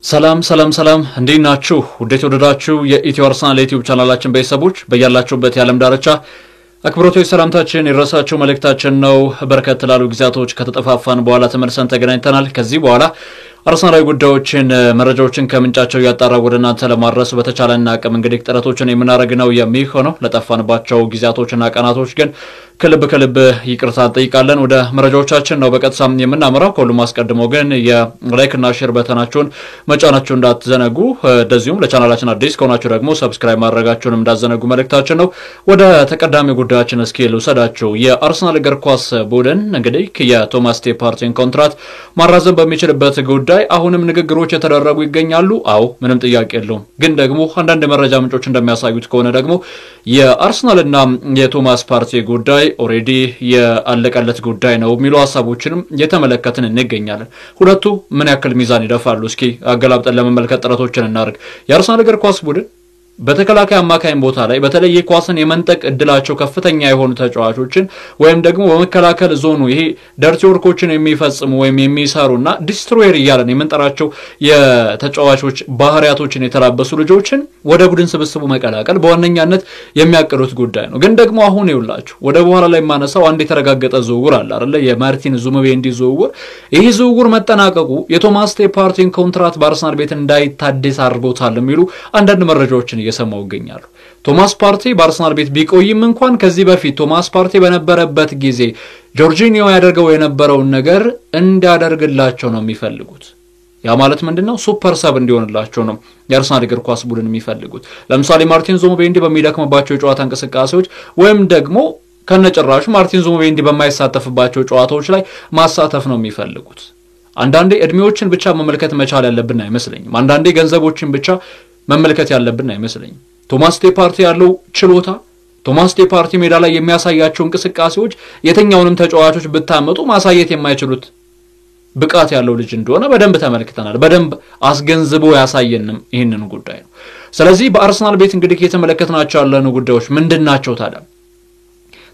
ሰላም እንዴት ናችሁ? ውዴት ወደዳችሁ የኢትዮ አርሰናል ዩቲዩብ ቻናላችን ቤተሰቦች በእያላችሁበት የዓለም ዳርቻ አክብሮታዊ ሰላምታችን ይድረሳችሁ መልእክታችን ነው። በርከት ላሉ ጊዜያቶች ከተጠፋፋን በኋላ ተመልሰን ተገናኝተናል። ከዚህ በኋላ አርሰናላዊ ጉዳዮችን መረጃዎችን ከምንጫቸው ያጣራ ወደ እናንተ ለማድረስ በተቻለና አቅም እንግዲህ ጥረቶችን የምናደርግ ነው የሚሆነው። ለጠፋንባቸው ጊዜያቶችና ቀናቶች ግን ከልብ ይቅርታ እንጠይቃለን። ወደ መረጃዎቻችን ነው በቀጥታ የምናመራው። ከሁሉም አስቀድሞ ግን የላይክና ሼር በተናችሁን መጫናችሁ እንዳትዘነጉ፣ እንደዚሁም ለቻናላችን አዲስ ከሆናችሁ ደግሞ ሰብስክራይብ ማድረጋችሁንም እንዳትዘነጉ መልእክታችን ነው። ወደ ተቀዳሚ ጉዳያችን እስኪ ልውሰዳችሁ። የአርሰናል እግር ኳስ ቡድን እንግዲህ የቶማስ ፓርቲን ኮንትራት ማራዘም በሚችልበት ጉዳይ አሁንም ንግግሮች የተደረጉ ይገኛሉ። አዎ ምንም ጥያቄ የለውም። ግን ደግሞ አንዳንድ መረጃ ምንጮች እንደሚያሳዩት ከሆነ ደግሞ የአርሰናልና የቶማስ ፓርቲ ጉዳይ ኦሬዲ ያለቀለት ጉዳይ ነው የሚሉ ሐሳቦችንም የተመለከትን እንገኛለን። ሁለቱ ምን ያክል ሚዛን ይደፋሉ? እስኪ አገላብጠን ለመመልከት ጥረቶችን እናድርግ። የአርሰናል እግር ኳስ ቡድን በተከላካይ አማካይ ቦታ ላይ በተለይ ኳስን የመንጠቅ እድላቸው ከፍተኛ የሆኑ ተጫዋቾችን ወይም ደግሞ በመከላከል ዞኑ ይሄ ደርቲ ወርኮችን የሚፈጽሙ ወይም የሚሰሩና ዲስትሮየር እያለን የምንጠራቸው የተጫዋቾች ባህሪያቶችን የተላበሱ ልጆችን ወደ ቡድን ስብስቡ መቀላቀል በዋነኛነት የሚያቀዱት ጉዳይ ነው። ግን ደግሞ አሁን ይውላችሁ ወደ በኋላ ላይ ማነሳው አንድ የተረጋገጠ ዝውውር አለ አይደል? የማርቲን ዙሙቤንዲ ዝውውር። ይሄ ዝውውር መጠናቀቁ የቶማስ ፓርቲን ኮንትራት በአርሰናል ቤት እንዳይታደስ አድርጎታል የሚሉ አንዳንድ መረጃዎችን እየሰማው ይገኛሉ። ቶማስ ፓርቲ በአርሰናል ቤት ቢቆይም እንኳን ከዚህ በፊት ቶማስ ፓርቲ በነበረበት ጊዜ ጆርጂኒዮ ያደርገው የነበረውን ነገር እንዲያደርግላቸው ነው የሚፈልጉት። ያ ማለት ምንድነው? ሱፐር ሰብ እንዲሆንላቸው ነው የአርሰናል እግር ኳስ ቡድን የሚፈልጉት። ለምሳሌ ማርቲን ዙሙቤንዲ በሚደክምባቸው የጨዋታ እንቅስቃሴዎች ወይም ደግሞ ከነጭራሹ ማርቲን ዙሙቤንዲ በማይሳተፍባቸው ጨዋታዎች ላይ ማሳተፍ ነው የሚፈልጉት። አንዳንዴ እድሜዎችን ብቻ መመልከት መቻል ያለብን አይመስለኝም። አንዳንዴ ገንዘቦችን ብቻ መመልከት ያለብን አይመስለኝም። ቶማስ ፓርቲ ያለው ችሎታ፣ ቶማስ ፓርቲ ሜዳ ላይ የሚያሳያቸው እንቅስቃሴዎች የትኛውንም ተጫዋቾች ብታመጡ ማሳየት የማይችሉት ብቃት ያለው ልጅ እንደሆነ በደንብ ተመልክተናል። በደንብ አስገንዝቦ ያሳየንም ይሄንን ጉዳይ ነው። ስለዚህ በአርሰናል ቤት እንግዲህ የተመለከትናቸው ያለኑ ጉዳዮች ምንድናቸው ታዲያ?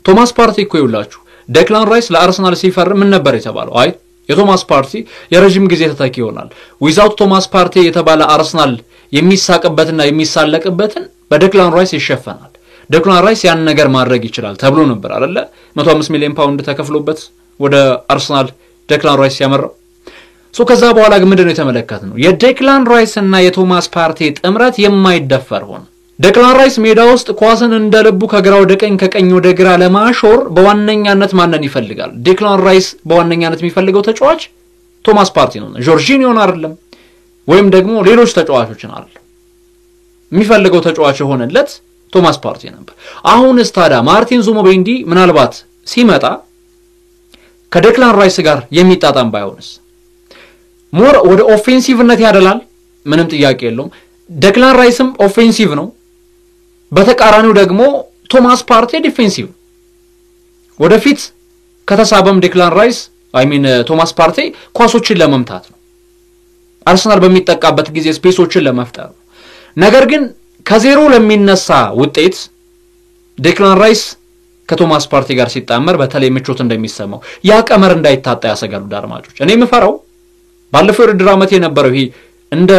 ቶማስ ፓርቲ እኮ ይውላችሁ ዴክላን ራይስ ለአርሰናል ሲፈርም ምን ነበር የተባለው? አይ የቶማስ ፓርቲ የረጅም ጊዜ ተተኪ ይሆናል። ዊዛውት ቶማስ ፓርቲ የተባለ አርሰናል የሚሳቀበትና የሚሳለቅበትን በዴክላን ራይስ ይሸፈናል። ዴክላን ራይስ ያን ነገር ማድረግ ይችላል ተብሎ ነበር አይደለ? 105 ሚሊዮን ፓውንድ ተከፍሎበት ወደ አርሰናል ዴክላን ራይስ ያመራው። ከዛ በኋላ ግን ምንድነው የተመለከትነው? የዴክላን ራይስ እና የቶማስ ፓርቲ ጥምረት የማይደፈር ሆነ። ዴክላን ራይስ ሜዳ ውስጥ ኳስን እንደልቡ ከግራ ወደ ቀኝ ከቀኝ ወደ ግራ ለማሾር በዋነኛነት ማንን ይፈልጋል? ዴክላን ራይስ በዋነኛነት የሚፈልገው ተጫዋች ቶማስ ፓርቲ ነው። ጆርጂኒዮን አይደለም፣ ወይም ደግሞ ሌሎች ተጫዋቾችን አይደለም። የሚፈልገው ተጫዋች ሆነለት ቶማስ ፓርቲ ነበር። አሁንስ ታዲያ ማርቲን ዙሙቤንዲ ምናልባት ሲመጣ ከዴክላን ራይስ ጋር የሚጣጣም ባይሆንስ? ሞር ወደ ኦፌንሲቭነት ያደላል፣ ምንም ጥያቄ የለውም። ዴክላን ራይስም ኦፌንሲቭ ነው። በተቃራኒው ደግሞ ቶማስ ፓርቲ ዲፌንሲቭ። ወደፊት ከተሳበም ዴክላን ራይስ ቶማስ ፓርቲ ኳሶችን ለመምታት ነው። አርሰናል በሚጠቃበት ጊዜ ስፔሶችን ለመፍጠር ነው። ነገር ግን ከዜሮ ለሚነሳ ውጤት ዴክላን ራይስ ከቶማስ ፓርቲ ጋር ሲጣመር በተለይ ምቾት እንደሚሰማው ያ ቀመር እንዳይታጣ ያሰጋሉ አድማጮች። እኔ የምፈራው ባለፈው የውድድር ዓመት የነበረው ይሄ እንደ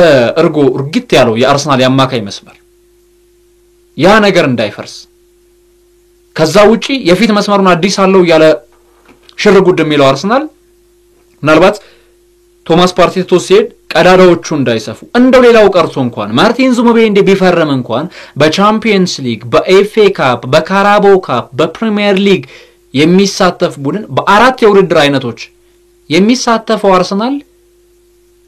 እርጎ እርግጥ ያለው የአርሰናል ያማካይ መስመር ያ ነገር እንዳይፈርስ፣ ከዛ ውጪ የፊት መስመሩን አዲስ አለው ያለ ሽርጉድ የሚለው አርሰናል ምናልባት ቶማስ ፓርቲ ተወሰደ ቀዳዳዎቹ እንዳይሰፉ እንደው ሌላው ቀርቶ እንኳን ማርቲን ዙሙቤንዲ ቢፈርም እንኳን በቻምፒየንስ ሊግ፣ በኤፍኤ ካፕ፣ በካራቦ ካፕ፣ በፕሪሚየር ሊግ የሚሳተፍ ቡድን በአራት የውድድር አይነቶች የሚሳተፈው አርሰናል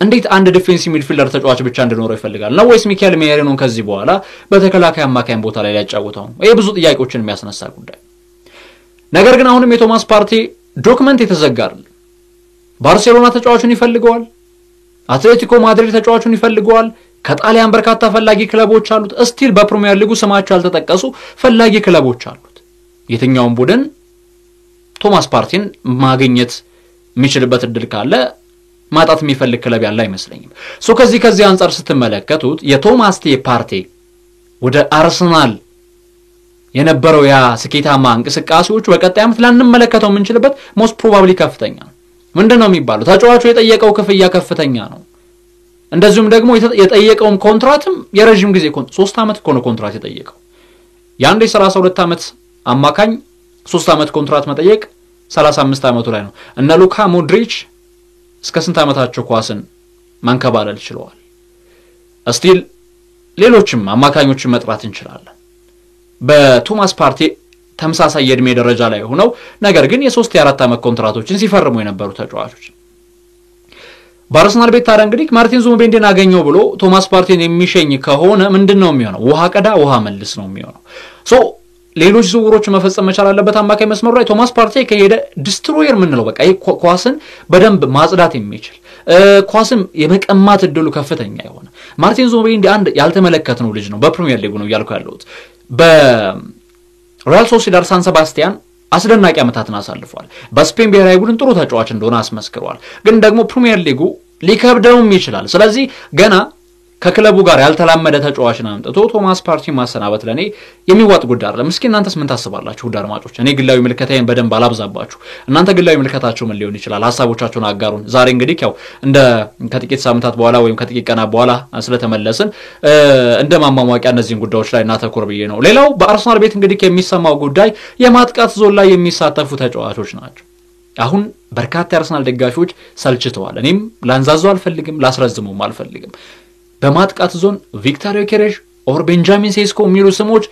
እንዴት አንድ ዲፌንሲቭ ሚድፊልደር ተጫዋች ብቻ እንዲኖረው ይፈልጋል ነው? ወይስ ሚካኤል ሜሪኖን ከዚህ በኋላ በተከላካይ አማካይ ቦታ ላይ ያጫውተው? ይሄ ብዙ ጥያቄዎችን የሚያስነሳ ጉዳይ። ነገር ግን አሁንም የቶማስ ፓርቲ ዶክመንት የተዘጋል። ባርሴሎና ተጫዋቹን ይፈልገዋል። አትሌቲኮ ማድሪድ ተጫዋቹን ይፈልገዋል። ከጣሊያን በርካታ ፈላጊ ክለቦች አሉት። እስቲል በፕሪሚየር ሊጉ ስማቸው ያልተጠቀሱ ፈላጊ ክለቦች አሉት። የትኛውም ቡድን ቶማስ ፓርቲን ማግኘት የሚችልበት እድል ካለ ማጣት የሚፈልግ ክለብ ያለ አይመስለኝም። ከዚህ አንፃር ስትመለከቱት የቶማስ ፓርቲ ወደ አርሰናል የነበረው ያ ስኬታማ እንቅስቃሴዎች በቀጣይ ዓመት ላንመለከተው የምንችልበት ሞስት ፕሮባብሊ ከፍተኛ ነው። ምንድነው የሚባለው? ተጫዋቹ የጠየቀው ክፍያ ከፍተኛ ነው። እንደዚሁም ደግሞ የጠየቀው ኮንትራትም የረጅም ጊዜ 3 አመት ኮንትራት የጠየቀው ያንዴ 32 አመት አማካኝ 3 አመት ኮንትራት መጠየቅ 35 አመቱ ላይ ነው እነ ሉካ ሞድሪች እስከ ስንት አመታቸው ኳስን ማንከባለል ችለዋል ስቲል ሌሎችም አማካኞችን መጥራት እንችላለን በቶማስ ፓርቲ ተመሳሳይ የእድሜ ደረጃ ላይ ሆነው ነገር ግን የ3 የ4 አመት ኮንትራቶችን ሲፈርሙ የነበሩ ተጫዋቾች በአርሰናል ቤት ታዲያ እንግዲህ ማርቲን ዙቢሜንዲን አገኘው ብሎ ቶማስ ፓርቲን የሚሸኝ ከሆነ ምንድነው የሚሆነው ውሃ ቀዳ ውሃ መልስ ነው የሚሆነው ሶ ሌሎች ዝውውሮች መፈጸም መቻል አለበት አማካይ መስመሩ ላይ ቶማስ ፓርቲ ከሄደ ዲስትሮየር ምንለው በቃ ኳስን በደንብ ማጽዳት የሚችል ኳስም የመቀማት እድሉ ከፍተኛ ይሆነ ማርቲን ዙቢሜንዲ አንድ ያልተመለከተው ልጅ ነው በፕሪሚየር ሊግ ነው ያልኩ ያለሁት በሪያል ሶሲዳድ ሳን ሴባስቲያን አስደናቂ አመታትን አሳልፏል በስፔን ብሔራዊ ቡድን ጥሩ ተጫዋች እንደሆነ አስመስክሯል ግን ደግሞ ፕሪሚየር ሊጉ ሊከብደውም ይችላል ስለዚህ ገና ከክለቡ ጋር ያልተላመደ ተጫዋችን አምጥቶ ቶማስ ፓርቲ ማሰናበት ለኔ የሚዋጥ ጉዳይ አይደለም እስኪ እናንተስ ምን ታስባላችሁ ውድ አድማጮች እኔ ግላዊ ምልከታዬን በደንብ አላብዛባችሁ እናንተ ግላዊ ምልከታችሁ ምን ሊሆን ይችላል ሐሳቦቻችሁን አጋሩን ዛሬ እንግዲህ ያው እንደ ከጥቂት ሳምንታት በኋላ ወይም ከጥቂት ቀናት በኋላ ስለተመለስን እንደ ማማሟቂያ እነዚህን ጉዳዮች ላይ እናተኩር ብዬ ነው ሌላው በአርሰናል ቤት እንግዲህ የሚሰማው ጉዳይ የማጥቃት ዞን ላይ የሚሳተፉ ተጫዋቾች ናቸው አሁን በርካታ የአርሰናል ደጋፊዎች ሰልችተዋል እኔም ላንዛዛው አልፈልግም ላስረዝሙም አልፈልግም በማጥቃት ዞን ቪክተር ዮኬሬሽ ኦር ቤንጃሚን ሴስኮ የሚሉ ስሞች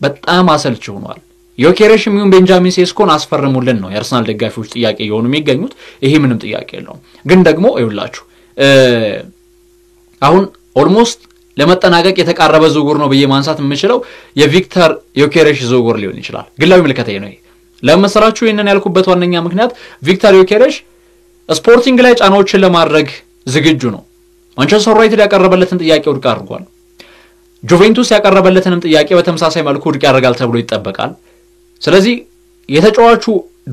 በጣም አሰልች ሆኗል ዮኬሬሽ የሚሆን ቤንጃሚን ሴስኮን አስፈርሙልን ነው የአርሰናል ደጋፊዎች ጥያቄ የሆኑ የሚገኙት ይሄ ምንም ጥያቄ የለውም ግን ደግሞ አይውላችሁ አሁን ኦልሞስት ለመጠናቀቅ የተቃረበ ዝውውር ነው በየማንሳት የምችለው የቪክተር ዮኬሬሽ ዝውውር ሊሆን ይችላል ግላዊ ምልከታዬ ነው ለምሳሌ ይሄንን ያልኩበት ዋነኛ ምክንያት ቪክተር ዮኬሬሽ ስፖርቲንግ ላይ ጫናዎችን ለማድረግ ዝግጁ ነው ማንቸስተር ዩናይትድ ያቀረበለትን ጥያቄ ውድቅ አድርጓል ጁቬንቱስ ያቀረበለትንም ጥያቄ በተመሳሳይ መልኩ ውድቅ ያደርጋል ተብሎ ይጠበቃል ስለዚህ የተጫዋቹ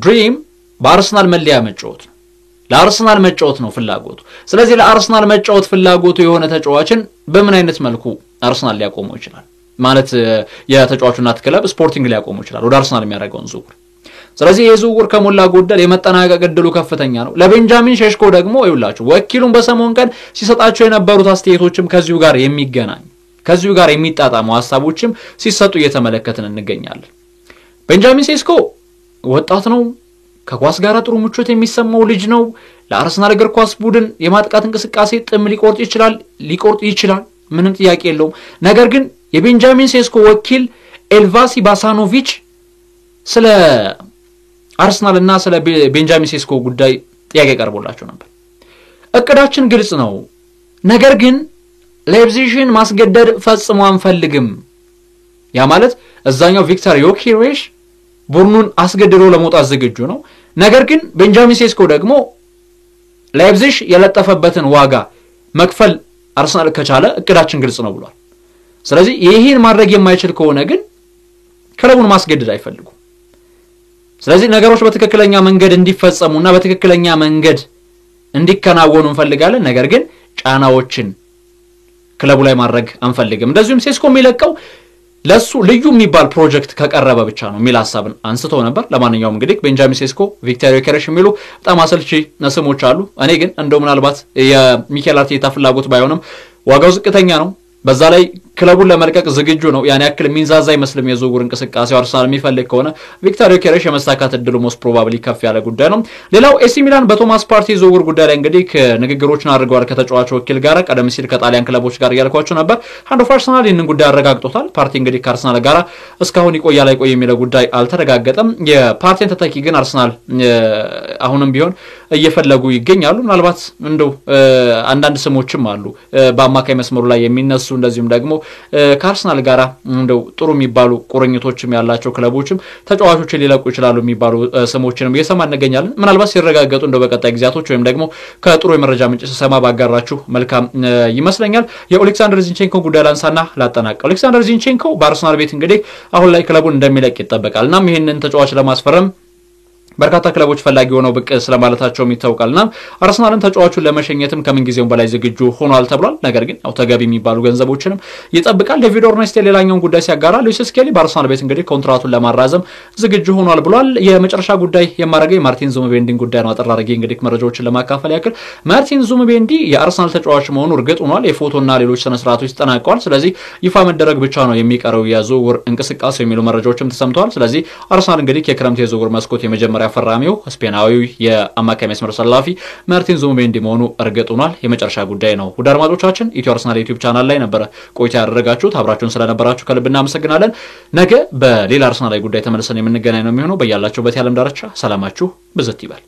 ድሪም በአርሰናል መለያ መጫወት ለአርሰናል መጫወት ነው ፍላጎቱ ስለዚህ ለአርሰናል መጫወት ፍላጎቱ የሆነ ተጫዋችን በምን አይነት መልኩ አርሰናል ሊያቆመው ይችላል ማለት የተጫዋቹና ክለብ ስፖርቲንግ ሊያቆመው ይችላል ወደ አርሰናል የሚያደርገውን ዝውውር ስለዚህ የዝውውር ከሞላ ጎደል የመጠናቀቅ እድሉ ከፍተኛ ነው ለቤንጃሚን ሼሽኮ ደግሞ ይውላችሁ ወኪሉን በሰሞን ቀን ሲሰጣቸው የነበሩት አስተያየቶችም ከዚሁ ጋር የሚገናኝ ከዚሁ ጋር የሚጣጣሙ ሐሳቦችም ሲሰጡ እየተመለከትን እንገኛለን ቤንጃሚን ሼሽኮ ወጣት ነው ከኳስ ጋር ጥሩ ምቾት የሚሰማው ልጅ ነው ለአርሰናል እግር ኳስ ቡድን የማጥቃት እንቅስቃሴ ጥም ሊቆርጥ ይችላል ምንም ጥያቄ የለውም ነገር ግን የቤንጃሚን ሼሽኮ ወኪል ኤልቫሲ ባሳኖቪች ስለ አርሰናል እና ስለ ቤንጃሚን ሴስኮ ጉዳይ ጥያቄ ቀርቦላቸው ነበር እቅዳችን ግልጽ ነው ነገር ግን ላይፕዚግን ማስገደድ ፈጽሞ አንፈልግም ያ ማለት እዛኛው ቪክተር ዮኬሬሽ ቡድኑን አስገድዶ ለመውጣት ዝግጁ ነው ነገር ግን ቤንጃሚን ሴስኮ ደግሞ ላይፕዚግ የለጠፈበትን ዋጋ መክፈል አርሰናል ከቻለ እቅዳችን ግልጽ ነው ብሏል ስለዚህ ይሄን ማድረግ የማይችል ከሆነ ግን ክለቡን ማስገደድ አይፈልጉ ስለዚህ ነገሮች በትክክለኛ መንገድ እንዲፈጸሙና በትክክለኛ መንገድ እንዲከናወኑ እንፈልጋለን ነገር ግን ጫናዎችን ክለቡ ላይ ማድረግ አንፈልግም እንደዚሁም ሴስኮ የሚለቀው ለሱ ልዩ የሚባል ፕሮጀክት ከቀረበ ብቻ ነው የሚል ሐሳብን አንስቶ ነበር ለማንኛውም እንግዲህ ቤንጃሚን ሴስኮ ቪክተር ዮኬሬሽ የሚሉ በጣም አሰልቺ ስሞች አሉ እኔ ግን እንደው ምናልባት የሚኬል አርቴታ ፍላጎት ባይሆንም ዋጋው ዝቅተኛ ነው በዛ ላይ ክለቡን ለመልቀቅ ዝግጁ ነው ያን ያክል ሚንዛዛ አይመስልም የዝውውር እንቅስቃሴው አርሰናል የሚፈልግ ከሆነ ቪክተር ዮኬሬሽ የመሳካት እድሉ ሞስት ፕሮባብሊ ከፍ ያለ ጉዳይ ነው ሌላው ኤሲ ሚላን በቶማስ ፓርቲ ዝውውር ጉዳይ ላይ እንግዲህ ንግግሮችን አድርገዋል ከተጫዋቹ ወኪል ጋር ቀደም ሲል ከጣሊያን ክለቦች ጋር ያልኳቸው ነበር አንድ አርሰናል ይህንን ጉዳይ አረጋግጦታል ፓርቲ እንግዲህ ከአርሰናል ጋር እስካሁን ይቆያል አይቆይ የሚለው ጉዳይ አልተረጋገጠም የፓርቲን ተተኪ ግን አርሰናል አሁንም ቢሆን እየፈለጉ ይገኛሉ ምናልባት እንደው አንዳንድ ስሞችም አሉ በአማካይ መስመሩ ላይ የሚነሱ እንደዚሁም ደግሞ ከአርሰናል ጋር እንደው ጥሩ የሚባሉ ቁርኝቶችም ያላቸው ክለቦችም ተጫዋቾችን ሊለቁ ይችላሉ የሚባሉ ስሞችንም እየሰማን እንገኛለን ምናልባት ሲረጋገጡ እንደው በቀጣይ ጊዜያቶች ወይም ደግሞ ከጥሩ የመረጃ ምንጭ ሰማ ባጋራችሁ መልካም ይመስለኛል የኦሌክሳንደር ዚንቼንኮ ጉዳይ ላንሳና ላጠናቀቅ ኦሌክሳንደር ዚንቼንኮ በአርሰናል ቤት እንግዲህ አሁን ላይ ክለቡን እንደሚለቅ ይጠበቃልና ይሄንን ተጫዋች ለማስፈረም በርካታ ክለቦች ፈላጊ ሆነው ብቅ ስለማለታቸው ይታወቃልና አርሰናልም ተጫዋቹን ለመሸኘትም ከምን ጊዜውም በላይ ዝግጁ ሆኗል ተብሏል። ነገር ግን ያው ተገቢ የሚባሉ ገንዘቦችንም ይጠብቃል። ዴቪድ ኦርኔስቴ ሌላኛውን ጉዳይ ሲያጋራ ሉዊስ ስኬሊ በአርሰናል ቤት እንግዲህ ኮንትራቱን ለማራዘም ዝግጁ ሆኗል ብሏል። የመጨረሻ ጉዳይ የማረገው የማርቲን ዙቢሜንዲን ጉዳይ ነው። አጠራርጌ እንግዲህ መረጃዎችን ለማካፈል ያክል ማርቲን ዙቢሜንዲ የአርሰናል ተጫዋች መሆኑ እርግጥ ሆኗል። የፎቶና ሌሎች ስነ ስርዓቶች ተጠናቀዋል። ስለዚህ ይፋ መደረግ ብቻ ነው የሚቀረው የዝውውር እንቅስቃሴ የሚሉ መረጃዎችም ተሰምተዋል። ስለዚህ አርሰናል እንግዲህ የክረምት የዝውውር መስኮት የመጀመሪያ ፈራሚው ስፔናዊው የአማካይ መስመር ሰላፊ ማርቲን ዙቢሜንዲ መሆኑ እርግጥ ሆኗል። የመጨረሻ ጉዳይ ነው። ውድ አድማጮቻችን ኢትዮ አርሰናል ዩቲዩብ ቻናል ላይ ነበር ቆይታ ያደረጋችሁት። አብራችሁን ስለነበራችሁ ከልብ እናመሰግናለን። ነገ በሌላ አርሰናላዊ ጉዳይ ተመልሰን የምንገናኝ ነው የሚሆነው። በያላችሁበት የዓለም ዳርቻ ሰላማችሁ ብዝት ይበል።